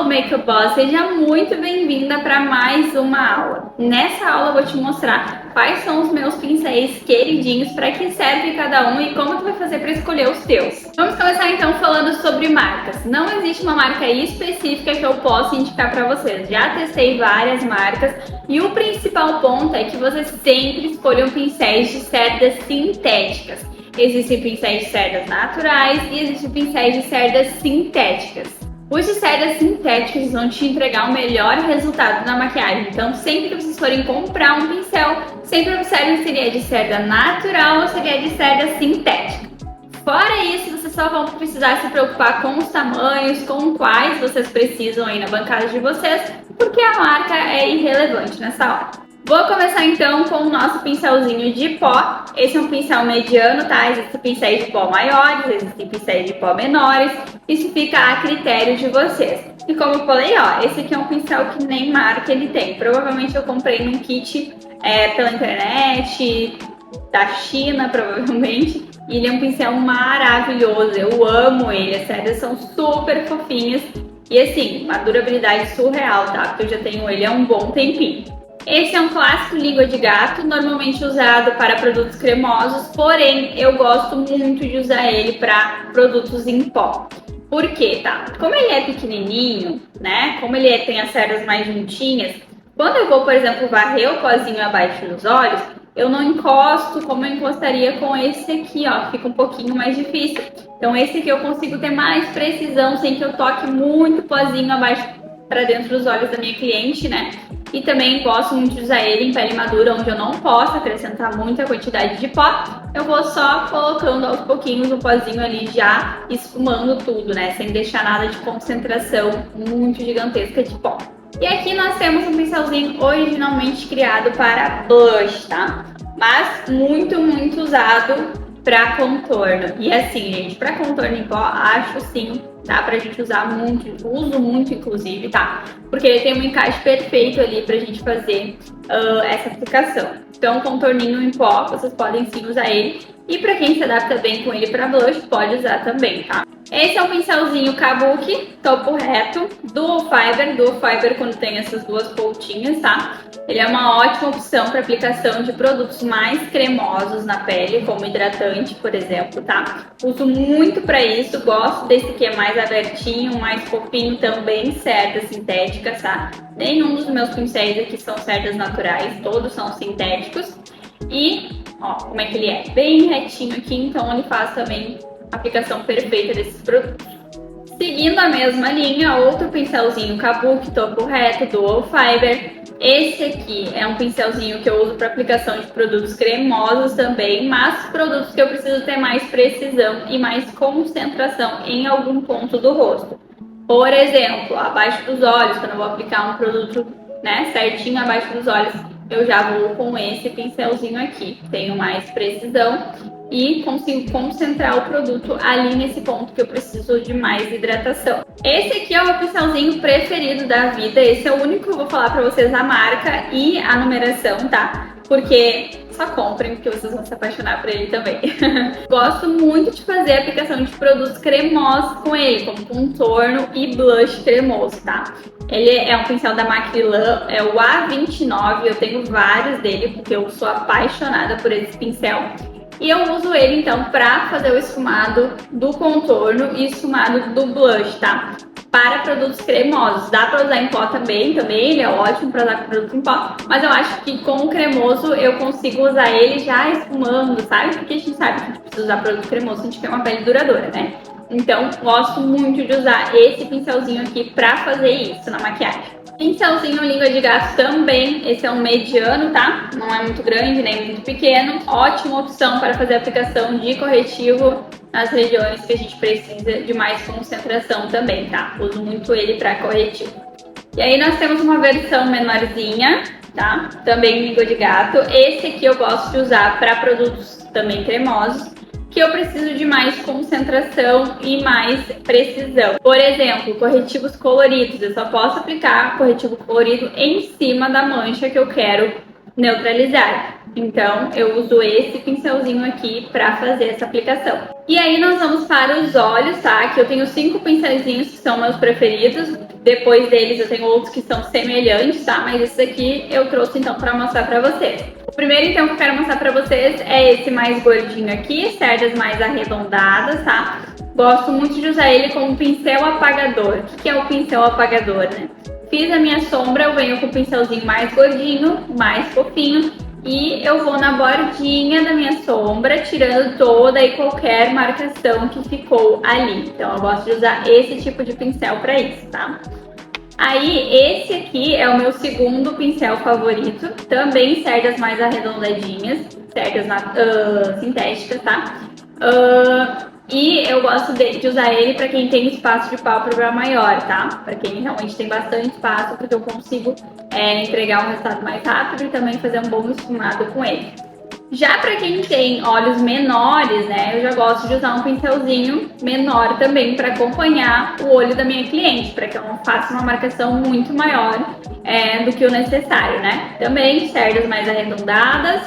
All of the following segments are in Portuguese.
Makeup Boss, seja muito bem-vinda para mais uma aula. Nessa aula eu vou te mostrar quais são os meus pincéis queridinhos, para que serve cada um e como tu vai fazer para escolher os teus. Vamos começar então falando sobre marcas. Não existe uma marca específica que eu possa indicar para vocês. Já testei várias marcas e o principal ponto é que vocês sempre escolham pincéis de cerdas sintéticas. Existem pincéis de cerdas naturais e existem pincéis de cerdas sintéticas. Os de cerdas sintéticas vão te entregar o melhor resultado na maquiagem. Então, sempre que vocês forem comprar um pincel, sempre observem se ele é de cerda natural ou se ele é de cerda sintética. Fora isso, vocês só vão precisar se preocupar com os tamanhos, com quais vocês precisam aí na bancada de vocês, porque a marca é irrelevante nessa hora. Vou começar então com o nosso pincelzinho de pó. Esse é um pincel mediano, tá? Existem pincéis de pó maiores, existem pincéis de pó menores. Isso fica a critério de vocês. E como eu falei, ó, esse aqui é um pincel que nem marca ele tem. Provavelmente eu comprei num kit pela internet, da China, provavelmente. E ele é um pincel maravilhoso, eu amo ele. As cerdas são super fofinhas. E assim, uma durabilidade surreal, tá? Porque eu já tenho ele há um bom tempinho. Esse é um clássico língua de gato, normalmente usado para produtos cremosos, porém eu gosto muito de usar ele para produtos em pó. Por quê, tá? Como ele é pequenininho, né? Como ele tem as cerdas mais juntinhas, quando eu vou, por exemplo, varrer o pozinho abaixo dos olhos, eu não encosto como eu encostaria com esse aqui, ó, que fica um pouquinho mais difícil. Então esse aqui eu consigo ter mais precisão sem que eu toque muito pozinho abaixo para dentro dos olhos da minha cliente, né? E também gosto muito de usar ele em pele madura, onde eu não posso acrescentar muita quantidade de pó. Eu vou só colocando aos pouquinhos o pozinho ali, já esfumando tudo, né? Sem deixar nada de concentração muito gigantesca de pó. E aqui nós temos um pincelzinho originalmente criado para blush, tá? Mas muito usado para contorno. E assim, gente, para contorno em pó, acho sim, dá pra gente usar muito, uso muito inclusive, tá? Porque ele tem um encaixe perfeito ali pra gente fazer essa aplicação. Então, contorninho em pó, vocês podem sim usar ele. E pra quem se adapta bem com ele pra blush, pode usar também, tá? Esse é um pincelzinho Kabuki, topo reto, Dual Fiber quando tem essas duas pontinhas, tá? Ele é uma ótima opção para aplicação de produtos mais cremosos na pele, como hidratante, por exemplo, tá? Uso muito para isso, gosto desse que é mais abertinho, mais fofinho, também cerdas sintéticas, tá? Nenhum dos meus pincéis aqui são cerdas naturais, todos são sintéticos. E, ó, como é que ele é? Bem retinho aqui, então ele faz também a aplicação perfeita desses produtos. Seguindo a mesma linha, outro pincelzinho Kabuki, topo reto, Dual Fiber. Esse aqui é um pincelzinho que eu uso para aplicação de produtos cremosos também, mas produtos que eu preciso ter mais precisão e mais concentração em algum ponto do rosto. Por exemplo, abaixo dos olhos, quando eu vou aplicar um produto, né, certinho abaixo dos olhos, eu já vou com esse pincelzinho aqui. Tenho mais precisão e consigo concentrar o produto ali nesse ponto que eu preciso de mais hidratação. Esse aqui é o meu pincelzinho preferido da vida. Esse é o único que eu vou falar pra vocês a marca e a numeração, tá? Porque só comprem, porque vocês vão se apaixonar por ele também. Gosto muito de fazer a aplicação de produtos cremosos com ele, como contorno e blush cremoso, tá? Ele é um pincel da Macrylan, é o A29, eu tenho vários dele, porque eu sou apaixonada por esse pincel. E eu uso ele, então, pra fazer o esfumado do contorno e esfumado do blush, tá? Para produtos cremosos. Dá pra usar em pó também, ele é ótimo pra usar com produto em pó. Mas eu acho que com o cremoso eu consigo usar ele já esfumando, sabe? Porque a gente sabe que a gente precisa usar produto cremoso se a gente quer uma pele duradoura, né? Então, gosto muito de usar esse pincelzinho aqui pra fazer isso na maquiagem. Pincelzinho língua de gato também, esse é um mediano, tá? Não é muito grande nem muito pequeno. Ótima opção para fazer a aplicação de corretivo nas regiões que a gente precisa de mais concentração também, tá? Uso muito ele para corretivo. E aí nós temos uma versão menorzinha, tá? Também língua de gato. Esse aqui eu gosto de usar para produtos também cremosos, que eu preciso de mais concentração e mais precisão. Por exemplo, corretivos coloridos. Eu só posso aplicar corretivo colorido em cima da mancha que eu quero neutralizar. Então eu uso esse pincelzinho aqui para fazer essa aplicação. E aí nós vamos para os olhos, tá? Aqui eu tenho 5 pincelzinhos que são meus preferidos. Depois deles eu tenho outros que são semelhantes, tá? Mas esse aqui eu trouxe então para mostrar para vocês. O primeiro então que eu quero mostrar para vocês é esse mais gordinho aqui, cerdas mais arredondadas, tá? Gosto muito de usar ele como pincel apagador. O que é o pincel apagador, né? Fiz a minha sombra, eu venho com o pincelzinho mais gordinho, mais fofinho, e eu vou na bordinha da minha sombra, tirando toda e qualquer marcação que ficou ali. Então eu gosto de usar esse tipo de pincel para isso, tá? Aí esse aqui é o meu segundo pincel favorito, também cerdas mais arredondadinhas, cerdas sintéticas, tá? E eu gosto de usar ele para quem tem espaço de pálpebra maior, tá? Para quem realmente tem bastante espaço, porque eu consigo entregar um resultado mais rápido e também fazer um bom esfumado com ele. Já para quem tem olhos menores, né, eu já gosto de usar um pincelzinho menor também para acompanhar o olho da minha cliente, para que eu não faça uma marcação muito maior do que o necessário, né? Também cerdas mais arredondadas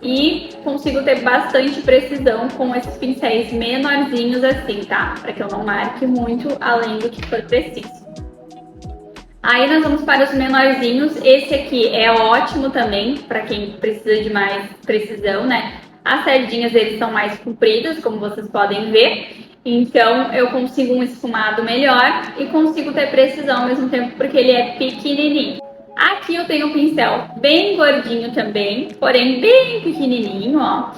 e consigo ter bastante precisão com esses pincéis menorzinhos assim, tá? Para que eu não marque muito além do que for preciso. Aí nós vamos para os menorzinhos. Esse aqui é ótimo também para quem precisa de mais precisão, né? As cerdinhas eles são mais compridas, como vocês podem ver. Então eu consigo um esfumado melhor e consigo ter precisão ao mesmo tempo porque ele é pequenininho. Aqui eu tenho um pincel bem gordinho também, porém bem pequenininho, ó.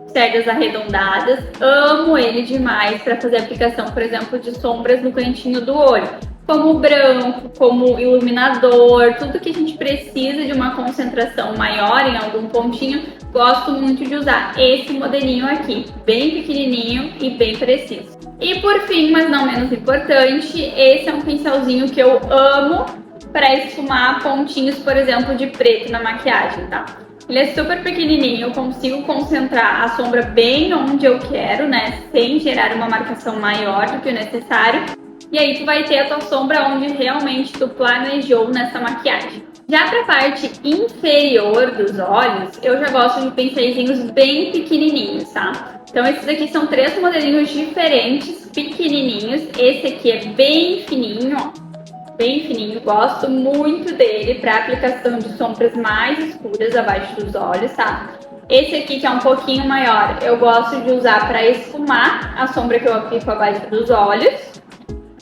Cerdas arredondadas. Amo ele demais para fazer aplicação, por exemplo, de sombras no cantinho do olho. Como branco, como iluminador, tudo que a gente precisa de uma concentração maior em algum pontinho, gosto muito de usar esse modelinho aqui, bem pequenininho e bem preciso. E por fim, mas não menos importante, esse é um pincelzinho que eu amo para esfumar pontinhos, por exemplo, de preto na maquiagem, tá? Ele é super pequenininho, eu consigo concentrar a sombra bem onde eu quero, né? Sem gerar uma marcação maior do que o necessário. E aí tu vai ter a tua sombra onde realmente tu planejou nessa maquiagem. Já para a parte inferior dos olhos, eu já gosto de pincelzinhos bem pequenininhos, tá? Então esses aqui são 3 modelinhos diferentes, pequenininhos. Esse aqui é bem fininho, ó. Bem fininho, gosto muito dele para aplicação de sombras mais escuras abaixo dos olhos, tá? Esse aqui, que é um pouquinho maior, eu gosto de usar para esfumar a sombra que eu aplico abaixo dos olhos.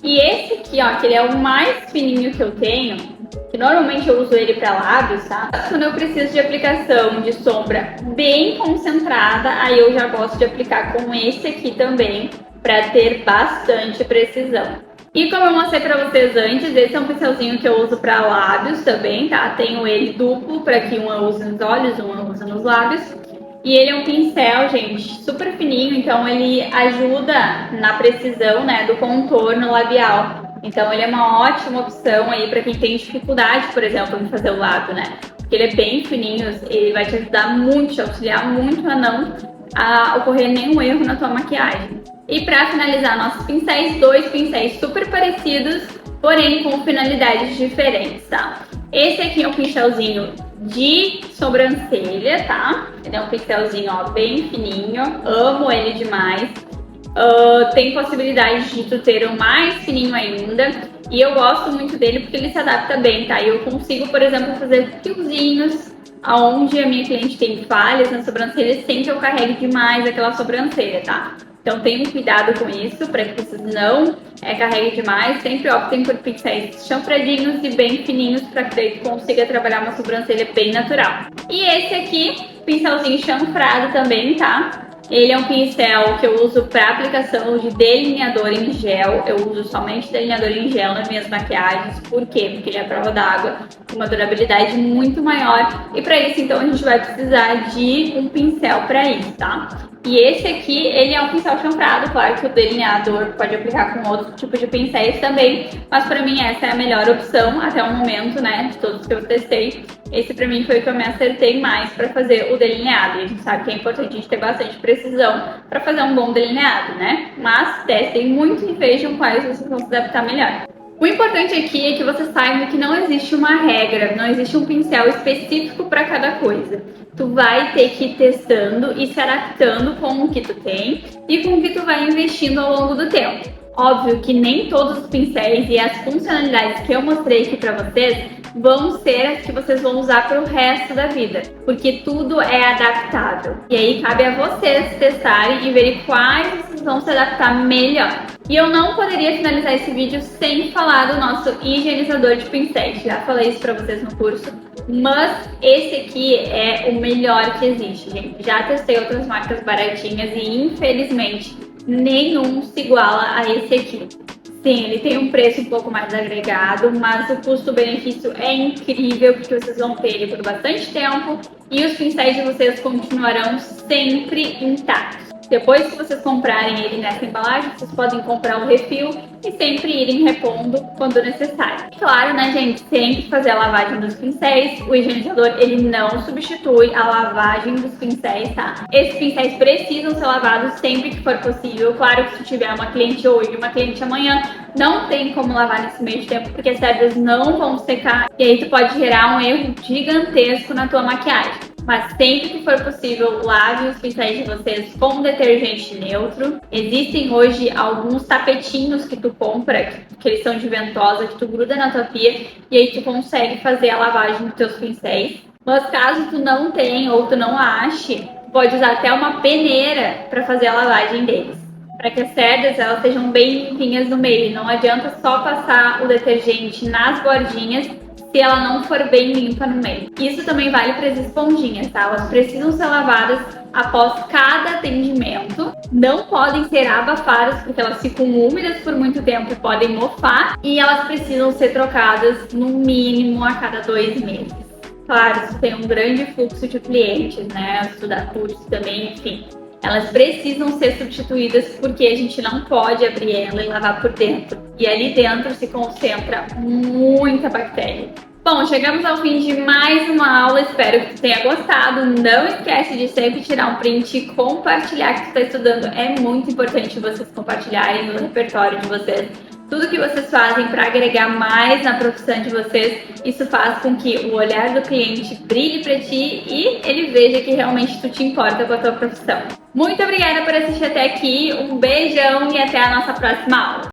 E esse aqui, ó, que ele é o mais fininho que eu tenho, que normalmente eu uso ele para lábios, tá? Quando eu preciso de aplicação de sombra bem concentrada, aí eu já gosto de aplicar com esse aqui também, para ter bastante precisão. E como eu mostrei pra vocês antes, esse é um pincelzinho que eu uso pra lábios também, tá? Tenho ele duplo, pra que um eu use nos olhos, um eu uso nos lábios. E ele é um pincel, gente, super fininho, então ele ajuda na precisão, né, do contorno labial. Então ele é uma ótima opção aí pra quem tem dificuldade, por exemplo, em fazer o lábio, né? Porque ele é bem fininho, ele vai te ajudar muito, te auxiliar muito a não ocorrer nenhum erro na tua maquiagem. E para finalizar nossos pincéis, 2 pincéis super parecidos, porém com finalidades diferentes, tá? Esse aqui é um pincelzinho de sobrancelha, tá? Ele é um pincelzinho, ó, bem fininho, amo ele demais. Tem possibilidade de tu ter um mais fininho ainda, e eu gosto muito dele porque ele se adapta bem, tá? E eu consigo, por exemplo, fazer fiozinhos aonde a minha cliente tem falhas na sobrancelha sem que eu carregue demais aquela sobrancelha, tá? Então tenham cuidado com isso, para que vocês não carreguem demais. Sempre optem por pincéis chanfradinhos e bem fininhos, para que daí tu consiga trabalhar uma sobrancelha bem natural. E esse aqui, pincelzinho chanfrado também, tá? Ele é um pincel que eu uso para aplicação de delineador em gel. Eu uso somente delineador em gel nas minhas maquiagens. Por quê? Porque ele é à prova d'água, com uma durabilidade muito maior. E para isso, então, a gente vai precisar de um pincel para isso, tá? E esse aqui, ele é um pincel chanfrado, claro que o delineador pode aplicar com outro tipo de pincéis também, mas pra mim essa é a melhor opção até o momento, né, de todos que eu testei. Esse pra mim foi o que eu me acertei mais pra fazer o delineado, e a gente sabe que é importante a gente ter bastante precisão pra fazer um bom delineado, né? Mas testem muito e vejam quais vocês vão se adaptar melhor. O importante aqui é que você saiba que não existe uma regra, não existe um pincel específico para cada coisa. Tu vai ter que ir testando e se adaptando com o que tu tem e com o que tu vai investindo ao longo do tempo. Óbvio que nem todos os pincéis e as funcionalidades que eu mostrei aqui para vocês vão ser as que vocês vão usar para o resto da vida, porque tudo é adaptável. E aí cabe a vocês testarem e verem quais vocês vão se adaptar melhor. E eu não poderia finalizar esse vídeo sem falar do nosso higienizador de pincéis. Já falei isso para vocês no curso, mas esse aqui é o melhor que existe, gente. Já testei outras marcas baratinhas e infelizmente nenhum se iguala a esse aqui. Sim, ele tem um preço um pouco mais agregado, mas o custo-benefício é incrível porque vocês vão ter ele por bastante tempo e os pincéis de vocês continuarão sempre intactos. Depois que vocês comprarem ele nessa embalagem, vocês podem comprar o refil e sempre irem repondo quando necessário. E claro, né, gente, sempre fazer a lavagem dos pincéis. O higienizador, ele não substitui a lavagem dos pincéis, tá? Esses pincéis precisam ser lavados sempre que for possível. Claro que se tiver uma cliente hoje e uma cliente amanhã, não tem como lavar nesse meio de tempo, porque as cerdas não vão secar. E aí tu pode gerar um erro gigantesco na tua maquiagem. Mas sempre que for possível, lave os pincéis de vocês com detergente neutro. Existem hoje alguns tapetinhos que tu compra, que eles são de ventosa, que tu gruda na tua pia e aí tu consegue fazer a lavagem dos teus pincéis. Mas caso tu não tenha ou tu não ache, tu pode usar até uma peneira para fazer a lavagem deles, para que as cerdas elas sejam bem limpinhas no meio. Não adianta só passar o detergente nas bordinhas se ela não for bem limpa no meio. Isso também vale para as esponjinhas, tá? Elas precisam ser lavadas após cada atendimento. Não podem ser abafadas porque elas ficam úmidas por muito tempo e podem mofar. E elas precisam ser trocadas no mínimo a cada 2 meses. Claro, se tem um grande fluxo de clientes, né? Estudar curso também, enfim. Elas precisam ser substituídas porque a gente não pode abrir ela e lavar por dentro. E ali dentro se concentra muita bactéria. Bom, chegamos ao fim de mais uma aula, espero que tu tenha gostado. Não esquece de sempre tirar um print e compartilhar que tu está estudando. É muito importante vocês compartilharem no repertório de vocês tudo que vocês fazem para agregar mais na profissão de vocês. Isso faz com que o olhar do cliente brilhe para ti e ele veja que realmente tu te importa com a tua profissão. Muito obrigada por assistir até aqui, um beijão e até a nossa próxima aula!